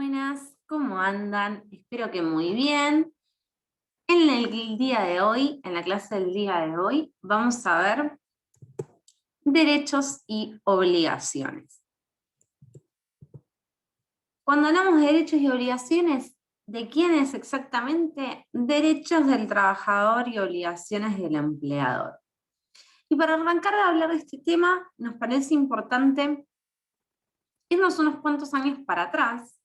Buenas, ¿cómo andan? Espero que muy bien. En el día de hoy, en la clase del día de hoy, vamos a ver derechos y obligaciones. Cuando hablamos de derechos y obligaciones, ¿de quién es exactamente? Derechos del trabajador y obligaciones del empleador. Y para arrancar a hablar de este tema, nos parece importante irnos unos cuantos años para atrás,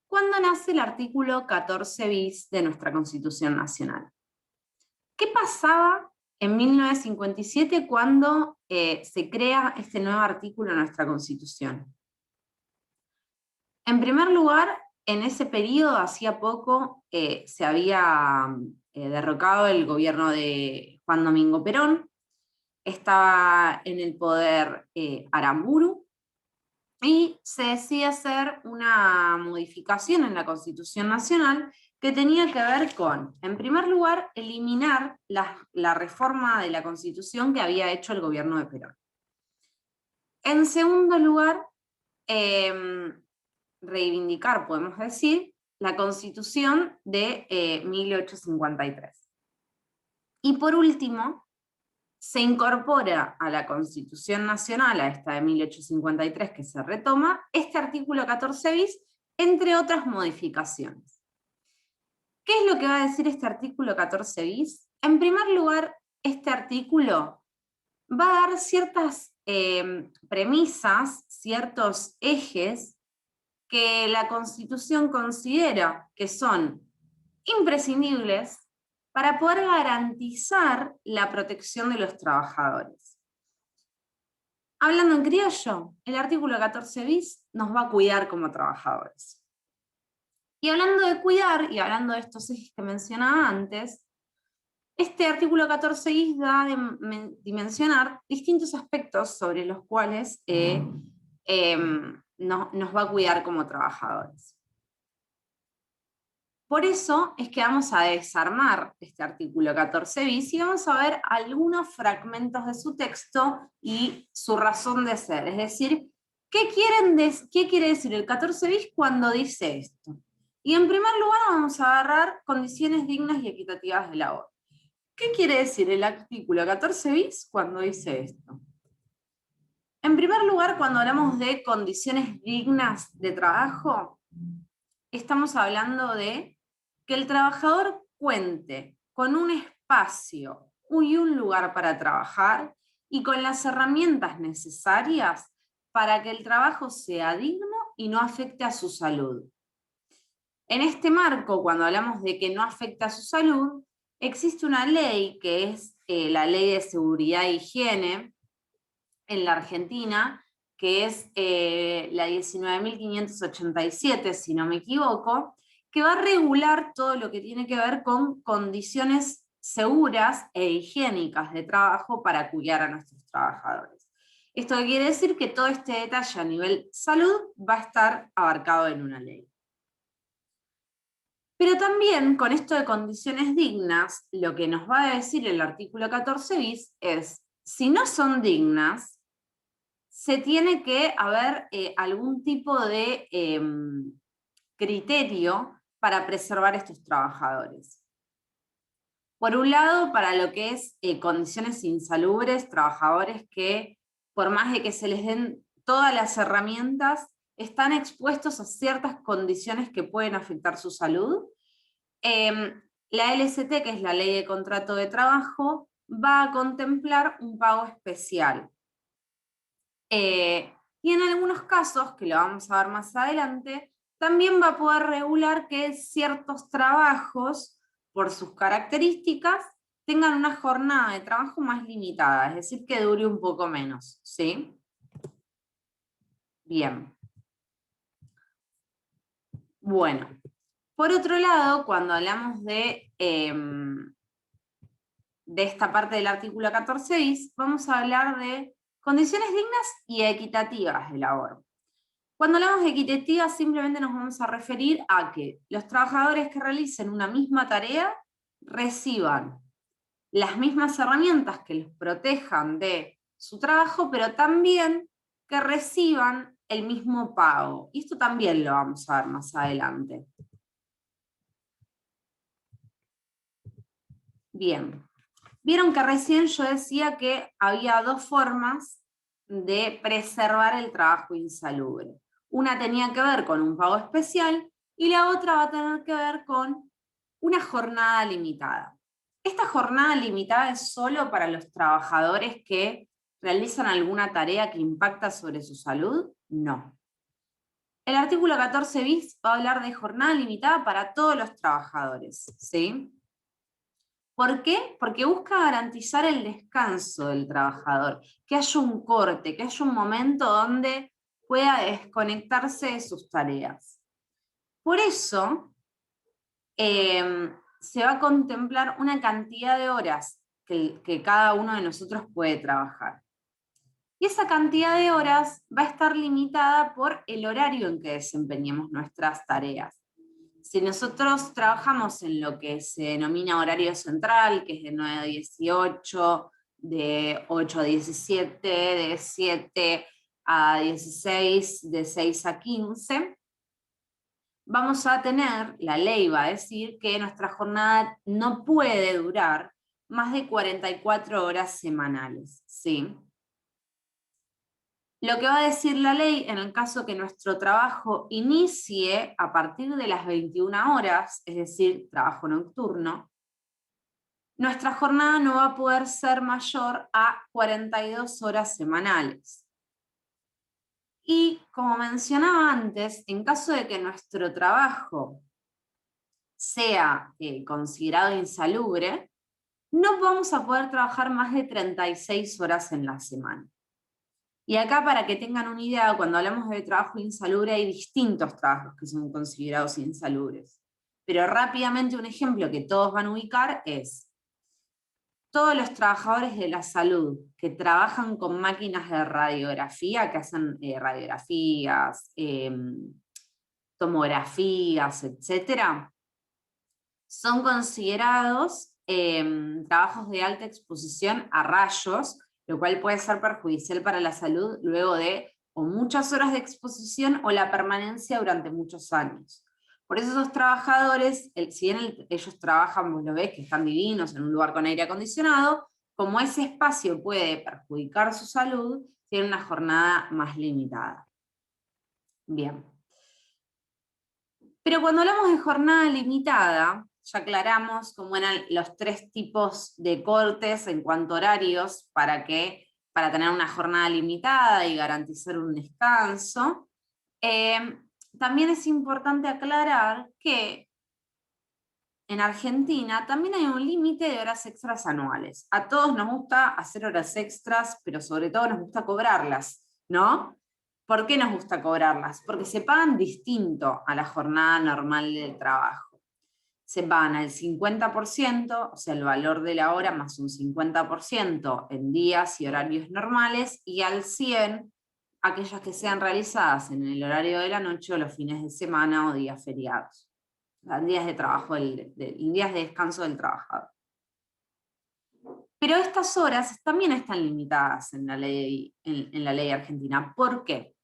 cuando nace el artículo 14 bis de nuestra Constitución Nacional. ¿Qué pasaba en 1957 cuando se crea este nuevo artículo en nuestra Constitución? En primer lugar, en ese periodo, hacía poco, se había derrocado el gobierno de Juan Domingo Perón, estaba en el poder Aramburu, y se decide hacer una modificación en la Constitución Nacional que tenía que ver con, en primer lugar, eliminar la reforma de la Constitución que había hecho el gobierno de Perón. En segundo lugar, reivindicar, podemos decir, la Constitución de 1853. Y por último, se incorpora a la Constitución Nacional, a esta de 1853 que se retoma, este artículo 14 bis, entre otras modificaciones. ¿Qué es lo que va a decir este artículo 14 bis? En primer lugar, este artículo va a dar ciertas premisas, ciertos ejes que la Constitución considera que son imprescindibles para poder garantizar la protección de los trabajadores. Hablando en criollo, el artículo 14 bis nos va a cuidar como trabajadores. Y hablando de cuidar, y hablando de estos ejes que mencionaba antes, este artículo 14 bis da a dimensionar distintos aspectos sobre los cuales nos va a cuidar como trabajadores. Por eso es que vamos a desarmar este artículo 14 bis y vamos a ver algunos fragmentos de su texto y su razón de ser. Es decir, ¿qué quiere decir el 14 bis cuando dice esto? Y en primer lugar vamos a agarrar condiciones dignas y equitativas de labor. ¿Qué quiere decir el artículo 14 bis cuando dice esto? En primer lugar, cuando hablamos de condiciones dignas de trabajo, estamos hablando de que el trabajador cuente con un espacio y un lugar para trabajar y con las herramientas necesarias para que el trabajo sea digno y no afecte a su salud. En este marco, cuando hablamos de que no afecta a su salud, existe una ley que es la Ley de Seguridad e Higiene en la Argentina, que es la 19.587, si no me equivoco, que va a regular todo lo que tiene que ver con condiciones seguras e higiénicas de trabajo para cuidar a nuestros trabajadores. Esto quiere decir que todo este detalle a nivel salud va a estar abarcado en una ley. Pero también con esto de condiciones dignas, lo que nos va a decir el artículo 14 bis es, si no son dignas, se tiene que haber algún tipo de criterio para preservar estos trabajadores. Por un lado, para lo que es condiciones insalubres, trabajadores que, por más de que se les den todas las herramientas, están expuestos a ciertas condiciones que pueden afectar su salud. La LST, que es la Ley de Contrato de Trabajo, va a contemplar un pago especial. Y en algunos casos, que lo vamos a ver más adelante, también va a poder regular que ciertos trabajos, por sus características, tengan una jornada de trabajo más limitada, es decir, que dure un poco menos, ¿sí? Bien. Bueno, por otro lado, cuando hablamos de esta parte del artículo 14 bis, vamos a hablar de condiciones dignas y equitativas de labor. Cuando hablamos de equitativas, simplemente nos vamos a referir a que los trabajadores que realicen una misma tarea reciban las mismas herramientas que los protejan de su trabajo, pero también que reciban el mismo pago. Y esto también lo vamos a ver más adelante. Bien. Vieron que recién yo decía que había dos formas de preservar el trabajo insalubre. Una tenía que ver con un pago especial y la otra va a tener que ver con una jornada limitada. Esta jornada limitada es solo para los trabajadores que realizan alguna tarea que impacta sobre su salud. No. El artículo 14 bis va a hablar de jornada limitada para todos los trabajadores, ¿sí? ¿Por qué? Porque busca garantizar el descanso del trabajador, que haya un corte, que haya un momento donde pueda desconectarse de sus tareas. Por eso, se va a contemplar una cantidad de horas que cada uno de nosotros puede trabajar. Y esa cantidad de horas va a estar limitada por el horario en que desempeñemos nuestras tareas. Si nosotros trabajamos en lo que se denomina horario central, que es de 9 a 18, de 8 a 17, de 7 a 16, de 6 a 15, vamos a tener, la ley va a decir que nuestra jornada no puede durar más de 44 horas semanales, ¿sí? Lo que va a decir la ley en el caso que nuestro trabajo inicie a partir de las 21 horas, es decir, trabajo nocturno, nuestra jornada no va a poder ser mayor a 42 horas semanales. Y como mencionaba antes, en caso de que nuestro trabajo sea considerado insalubre, no vamos a poder trabajar más de 36 horas en la semana. Y acá, para que tengan una idea, cuando hablamos de trabajo insalubre, hay distintos trabajos que son considerados insalubres. Pero rápidamente un ejemplo que todos van a ubicar es todos los trabajadores de la salud que trabajan con máquinas de radiografía, que hacen radiografías, tomografías, etcétera, son considerados trabajos de alta exposición a rayos, lo cual puede ser perjudicial para la salud luego de o muchas horas de exposición o la permanencia durante muchos años. Por eso esos trabajadores, si bien ellos trabajan, vos lo ves, que están divinos en un lugar con aire acondicionado, como ese espacio puede perjudicar su salud, tienen una jornada más limitada. Bien. Pero cuando hablamos de jornada limitada, ya aclaramos cómo eran los tres tipos de cortes en cuanto a horarios para tener una jornada limitada y garantizar un descanso. También es importante aclarar que en Argentina también hay un límite de horas extras anuales. A todos nos gusta hacer horas extras, pero sobre todo nos gusta cobrarlas, ¿no? ¿Por qué nos gusta cobrarlas? Porque se pagan distinto a la jornada normal del trabajo. Se pagan al 50%, o sea, el valor de la hora más un 50% en días y horarios normales, y al 100% aquellas que sean realizadas en el horario de la noche o los fines de semana o días feriados. En días de trabajo, en días de descanso del trabajador. Pero estas horas también están limitadas en la ley argentina. ¿Por qué?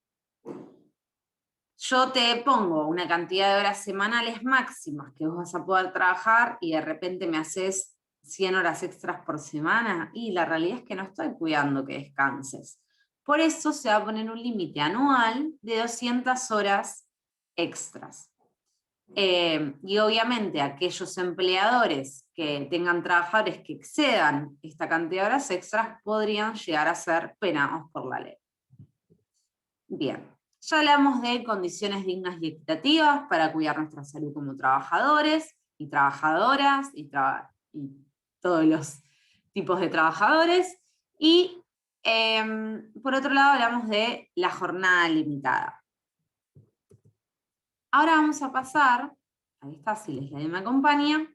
Yo te pongo una cantidad de horas semanales máximas que vos vas a poder trabajar y de repente me haces 100 horas extras por semana, y la realidad es que no estoy cuidando que descanses. Por eso se va a poner un límite anual de 200 horas extras. Y obviamente aquellos empleadores que tengan trabajadores que excedan esta cantidad de horas extras podrían llegar a ser penados por la ley. Bien, ya hablamos de condiciones dignas y equitativas para cuidar nuestra salud como trabajadores y trabajadoras y todos los tipos de trabajadores. Y por otro lado hablamos de la jornada limitada. Ahora vamos a pasar, ahí está, si les me acompaña,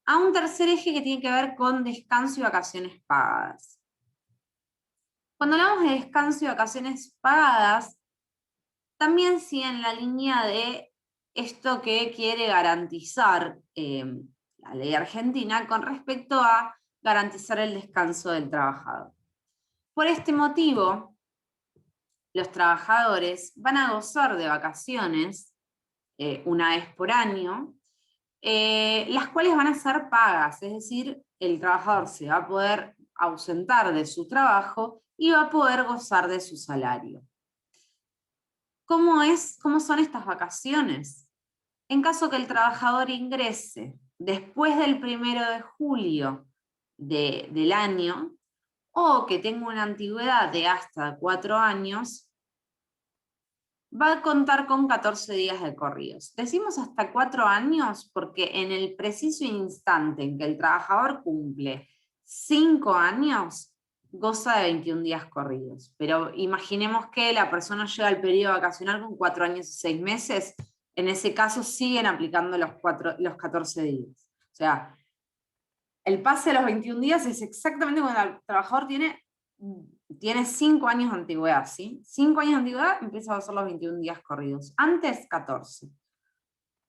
a un tercer eje que tiene que ver con descanso y vacaciones pagadas. Cuando hablamos de descanso y vacaciones pagadas, también sigue en la línea de esto que quiere garantizar la ley argentina con respecto a garantizar el descanso del trabajador. Por este motivo, los trabajadores van a gozar de vacaciones una vez por año, las cuales van a ser pagas, es decir, el trabajador se va a poder ausentar de su trabajo y va a poder gozar de su salario. ¿Cómo son estas vacaciones? En caso que el trabajador ingrese después del 1 de julio del año, o que tenga una antigüedad de hasta 4 años, va a contar con 14 días de corridos. Decimos hasta 4 años porque en el preciso instante en que el trabajador cumple 5 años, goza de 21 días corridos. Pero imaginemos que la persona llega al periodo vacacional con 4 años y 6 meses, en ese caso siguen aplicando los 14 días. O sea, el pase de los 21 días es exactamente cuando el trabajador tiene 5 años de antigüedad, ¿sí? 5 años de antigüedad empieza a ser los 21 días corridos. Antes, 14.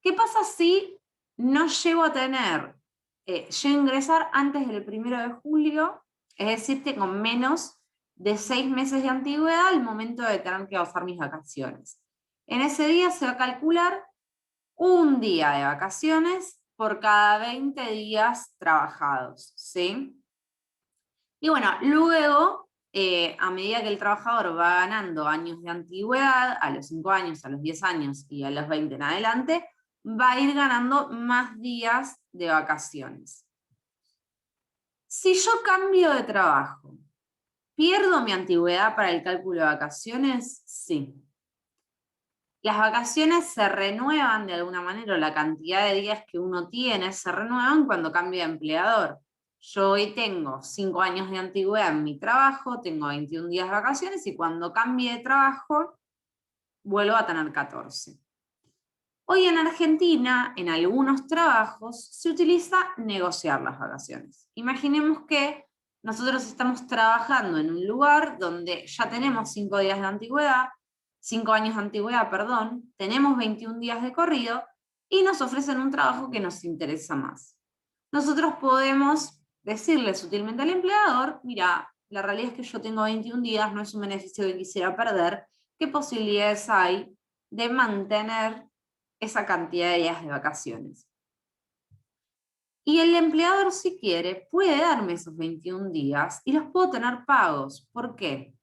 ¿Qué pasa si no llego a tener, llego a ingresar antes del 1 de julio, es decir, tengo menos de 6 meses de antigüedad al momento de tener que gozar mis vacaciones? En ese día se va a calcular un día de vacaciones por cada 20 días trabajados, ¿sí? Y bueno, luego, a medida que el trabajador va ganando años de antigüedad, a los 5 años, a los 10 años y a los 20 en adelante, va a ir ganando más días de vacaciones. Si yo cambio de trabajo, ¿pierdo mi antigüedad para el cálculo de vacaciones? Sí. Las vacaciones se renuevan de alguna manera, o la cantidad de días que uno tiene se renuevan cuando cambia de empleador. Yo hoy tengo 5 años de antigüedad en mi trabajo, tengo 21 días de vacaciones y cuando cambie de trabajo vuelvo a tener 14. Hoy en Argentina, en algunos trabajos, se utiliza negociar las vacaciones. Imaginemos que nosotros estamos trabajando en un lugar donde ya tenemos 5 días de antigüedad, 5 años de antigüedad, perdón, tenemos 21 días de corrido y nos ofrecen un trabajo que nos interesa más. Nosotros podemos decirle sutilmente al empleador, mira, la realidad es que yo tengo 21 días, no es un beneficio que quisiera perder, ¿qué posibilidades hay de mantener esa cantidad de días de vacaciones? Y el empleador, si quiere, puede darme esos 21 días y los puedo tener pagos. ¿Por qué?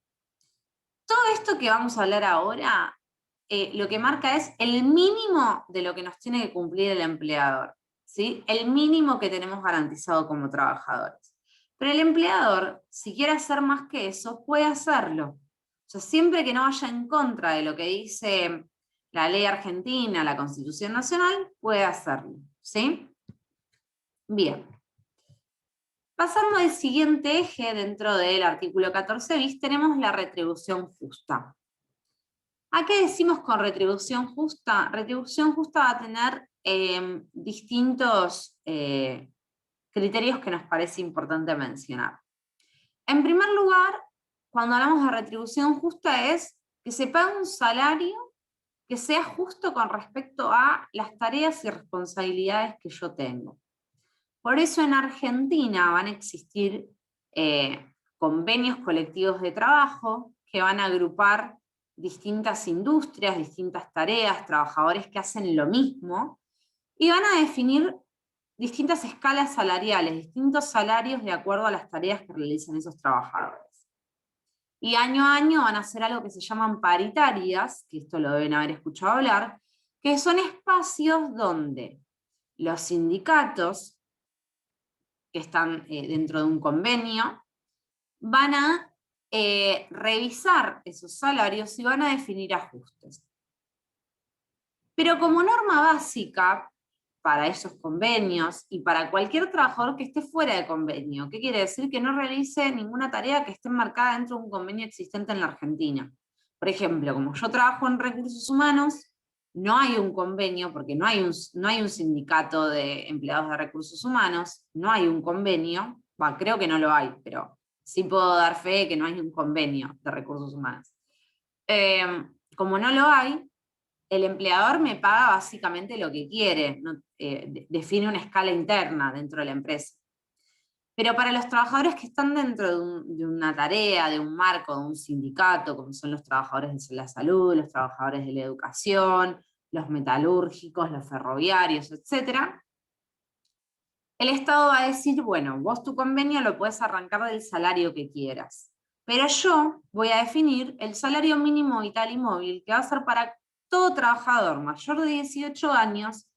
Todo esto que vamos a hablar ahora, lo que marca es el mínimo de lo que nos tiene que cumplir el empleador, ¿sí? El mínimo que tenemos garantizado como trabajadores. Pero el empleador, si quiere hacer más que eso, puede hacerlo. O sea, siempre que no vaya en contra de lo que dice la ley argentina, la Constitución Nacional, puede hacerlo, ¿sí? Bien. Pasando al siguiente eje dentro del artículo 14 bis, tenemos la retribución justa. ¿A qué decimos con retribución justa? Retribución justa va a tener distintos criterios que nos parece importante mencionar. En primer lugar, cuando hablamos de retribución justa es que se pague un salario que sea justo con respecto a las tareas y responsabilidades que yo tengo. Por eso en Argentina van a existir convenios colectivos de trabajo que van a agrupar distintas industrias, distintas tareas, trabajadores que hacen lo mismo, y van a definir distintas escalas salariales, distintos salarios de acuerdo a las tareas que realizan esos trabajadores. Y año a año van a hacer algo que se llaman paritarias, que esto lo deben haber escuchado hablar, que son espacios donde los sindicatos que están dentro de un convenio van a revisar esos salarios y van a definir ajustes. Pero como norma básica para esos convenios y para cualquier trabajador que esté fuera de convenio, ¿qué quiere decir? Que no realice ninguna tarea que esté enmarcada dentro de un convenio existente en la Argentina. Por ejemplo, como yo trabajo en recursos humanos, no hay un convenio, porque no hay un sindicato de empleados de recursos humanos, no hay un convenio, bueno, creo que no lo hay, pero sí puedo dar fe de que no hay un convenio de recursos humanos. Como no lo hay, el empleador me paga básicamente lo que quiere, define una escala interna dentro de la empresa. Pero para los trabajadores que están dentro de una tarea, de un marco, de un sindicato, como son los trabajadores de la salud, los trabajadores de la educación, los metalúrgicos, los ferroviarios, etc., el Estado va a decir, bueno, vos tu convenio lo puedes arrancar del salario que quieras, pero yo voy a definir el salario mínimo vital y móvil que va a ser para todo trabajador mayor de 18 años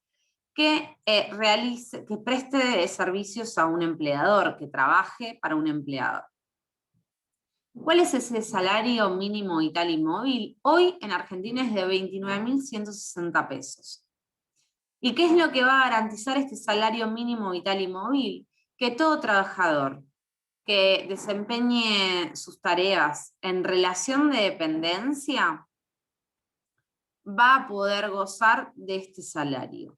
que que preste servicios a un empleador, que trabaje para un empleador. ¿Cuál es ese salario mínimo vital y móvil? Hoy en Argentina es de 29.160 pesos. ¿Y qué es lo que va a garantizar este salario mínimo vital y móvil? Que todo trabajador que desempeñe sus tareas en relación de dependencia va a poder gozar de este salario.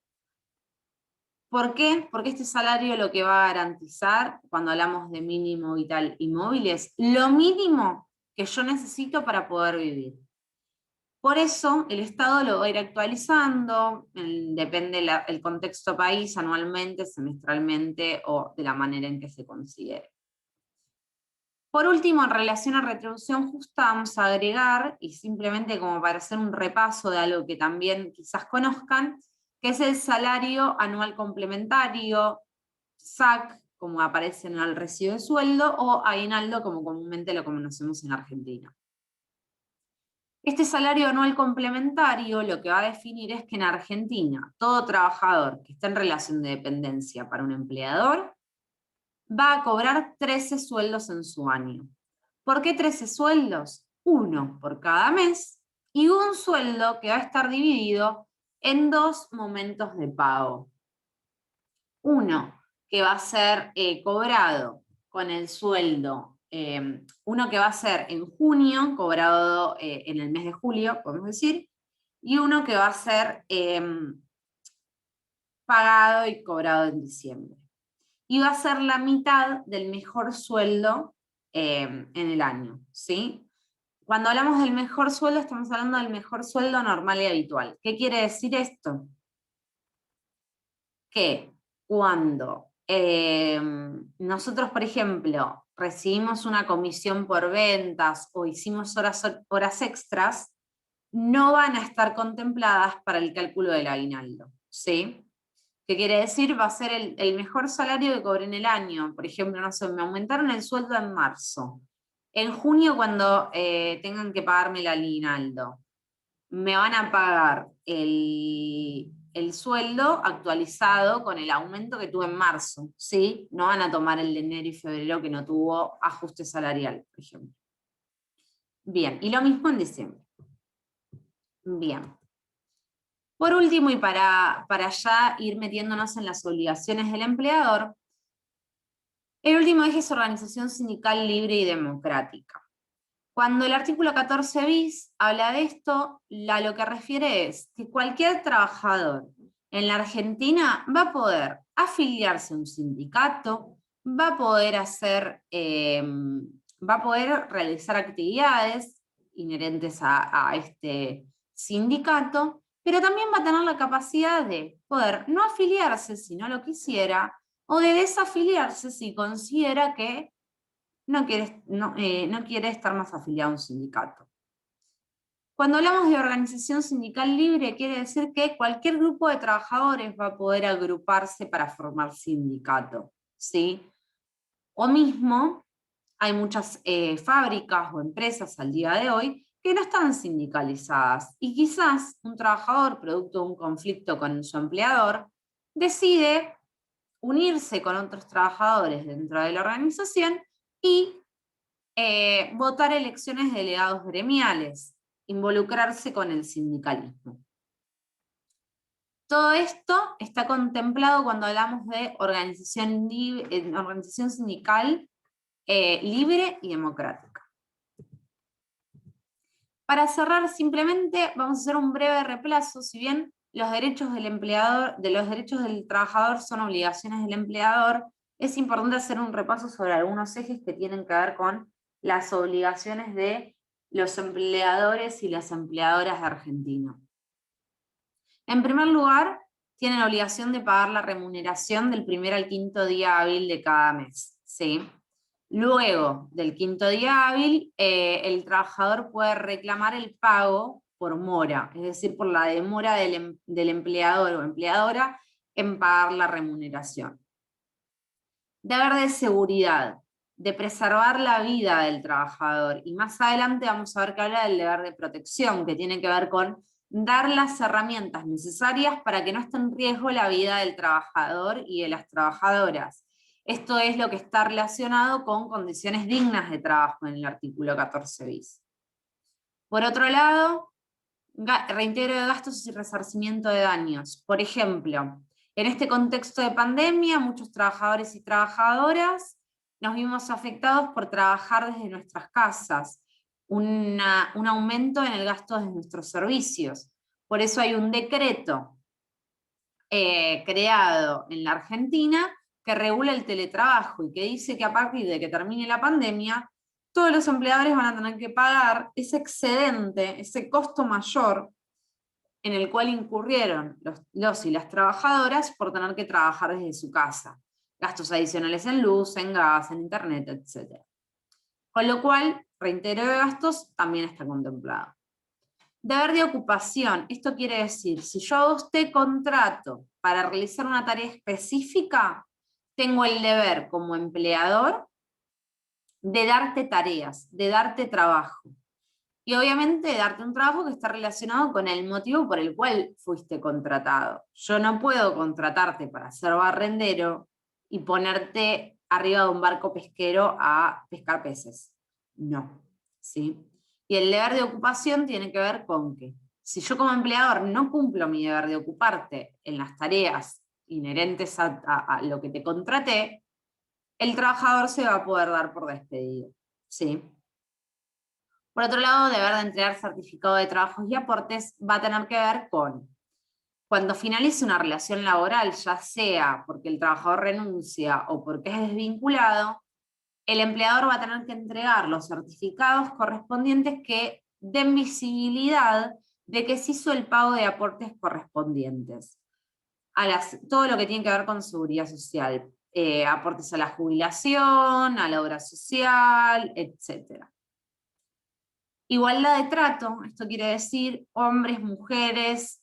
¿Por qué? Porque este salario lo que va a garantizar, cuando hablamos de mínimo vital y móvil, es lo mínimo que yo necesito para poder vivir. Por eso el Estado lo va a ir actualizando, depende el contexto país, anualmente, semestralmente o de la manera en que se considere. Por último, en relación a retribución justa, vamos a agregar, y simplemente como para hacer un repaso de algo que también quizás conozcan, que es el salario anual complementario, SAC, como aparece en el recibo de sueldo, o aguinaldo, como comúnmente lo conocemos en Argentina. Este salario anual complementario lo que va a definir es que en Argentina todo trabajador que está en relación de dependencia para un empleador va a cobrar 13 sueldos en su año. ¿Por qué 13 sueldos? Uno por cada mes y un sueldo que va a estar dividido en dos momentos de pago. Uno que va a ser cobrado con el sueldo, uno que va a ser en junio, cobrado en el mes de julio, podemos decir, y uno que va a ser pagado y cobrado en diciembre. Y va a ser la mitad del mejor sueldo en el año, ¿sí? Cuando hablamos del mejor sueldo, estamos hablando del mejor sueldo normal y habitual. ¿Qué quiere decir esto? Que cuando nosotros, por ejemplo, recibimos una comisión por ventas o hicimos horas extras, no van a estar contempladas para el cálculo del aguinaldo, ¿sí? ¿Qué quiere decir? Va a ser el mejor salario que cobré en el año. Por ejemplo, no sé, me aumentaron el sueldo en marzo. En junio, cuando tengan que pagarme el aguinaldo, me van a pagar el sueldo actualizado con el aumento que tuve en marzo, ¿sí? No van a tomar el de enero y febrero que no tuvo ajuste salarial, por ejemplo. Bien, y lo mismo en diciembre. Bien. Por último, y para ya ir metiéndonos en las obligaciones del empleador, el último eje es organización sindical libre y democrática. Cuando el artículo 14 bis habla de esto, lo que refiere es que cualquier trabajador en la Argentina va a poder afiliarse a un sindicato, va a poder va a poder realizar actividades inherentes a este sindicato, pero también va a tener la capacidad de poder no afiliarse si no lo quisiera, o de desafiliarse si considera que no quiere estar más afiliado a un sindicato. Cuando hablamos de organización sindical libre, quiere decir que cualquier grupo de trabajadores va a poder agruparse para formar sindicato, ¿sí? O mismo, hay muchas fábricas o empresas al día de hoy que no están sindicalizadas y quizás un trabajador, producto de un conflicto con su empleador, decide unirse con otros trabajadores dentro de la organización y votar elecciones de delegados gremiales, involucrarse con el sindicalismo. Todo esto está contemplado cuando hablamos de organización sindical libre y democrática. Para cerrar, simplemente vamos a hacer un breve repaso. Si bien los derechos los derechos del trabajador son obligaciones del empleador, es importante hacer un repaso sobre algunos ejes que tienen que ver con las obligaciones de los empleadores y las empleadoras de Argentina. En primer lugar, tienen obligación de pagar la remuneración del primer al quinto día hábil de cada mes, ¿sí? Luego del quinto día hábil, el trabajador puede reclamar el pago por mora, es decir, por la demora del empleador o empleadora en pagar la remuneración. Deber de seguridad, de preservar la vida del trabajador. Y más adelante vamos a ver que habla del deber de protección, que tiene que ver con dar las herramientas necesarias para que no esté en riesgo la vida del trabajador y de las trabajadoras. Esto es lo que está relacionado con condiciones dignas de trabajo en el artículo 14 bis. Por otro lado, reintegro de gastos y resarcimiento de daños. Por ejemplo, en este contexto de pandemia, muchos trabajadores y trabajadoras nos vimos afectados por trabajar desde nuestras casas, un aumento en el gasto de nuestros servicios. Por eso hay un decreto creado en la Argentina que regula el teletrabajo y que dice que a partir de que termine la pandemia, todos los empleadores van a tener que pagar ese excedente, ese costo mayor en el cual incurrieron los y las trabajadoras por tener que trabajar desde su casa. Gastos adicionales en luz, en gas, en internet, etc. Con lo cual, reintegro de gastos también está contemplado. Deber de ocupación, esto quiere decir, si yo a usted contrato para realizar una tarea específica, tengo el deber como empleador de darte tareas, de darte trabajo. Y obviamente darte un trabajo que está relacionado con el motivo por el cual fuiste contratado. Yo no puedo contratarte para ser barrendero y ponerte arriba de un barco pesquero a pescar peces. No, ¿sí? Y el deber de ocupación tiene que ver con que si yo como empleador no cumplo mi deber de ocuparte en las tareas inherentes a lo que te contraté, el trabajador se va a poder dar por despedido, ¿sí? Por otro lado, deber de entregar certificado de trabajos y aportes va a tener que ver con cuando finalice una relación laboral, ya sea porque el trabajador renuncia o porque es desvinculado, el empleador va a tener que entregar los certificados correspondientes que den visibilidad de que se hizo el pago de aportes correspondientes. Todo lo que tiene que ver con seguridad social, aportes a la jubilación, a la obra social, etc. Igualdad de trato, esto quiere decir hombres, mujeres,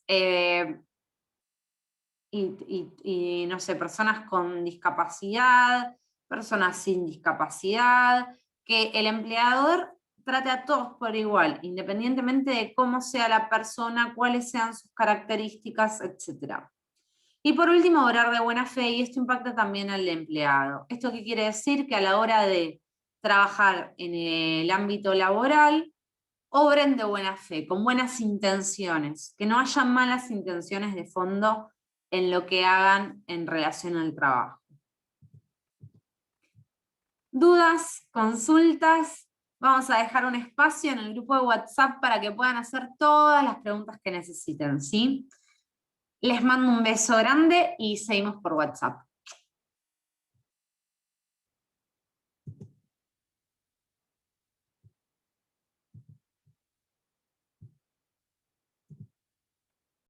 y no sé, personas con discapacidad, personas sin discapacidad, que el empleador trate a todos por igual, independientemente de cómo sea la persona, cuáles sean sus características, etc. Y por último, obrar de buena fe, y esto impacta también al empleado. ¿Esto qué quiere decir? Que a la hora de trabajar en el ámbito laboral, obren de buena fe, con buenas intenciones, que no haya malas intenciones de fondo en lo que hagan en relación al trabajo. ¿Dudas? ¿Consultas? Vamos a dejar un espacio en el grupo de WhatsApp para que puedan hacer todas las preguntas que necesiten, ¿sí? Les mando un beso grande y seguimos por WhatsApp.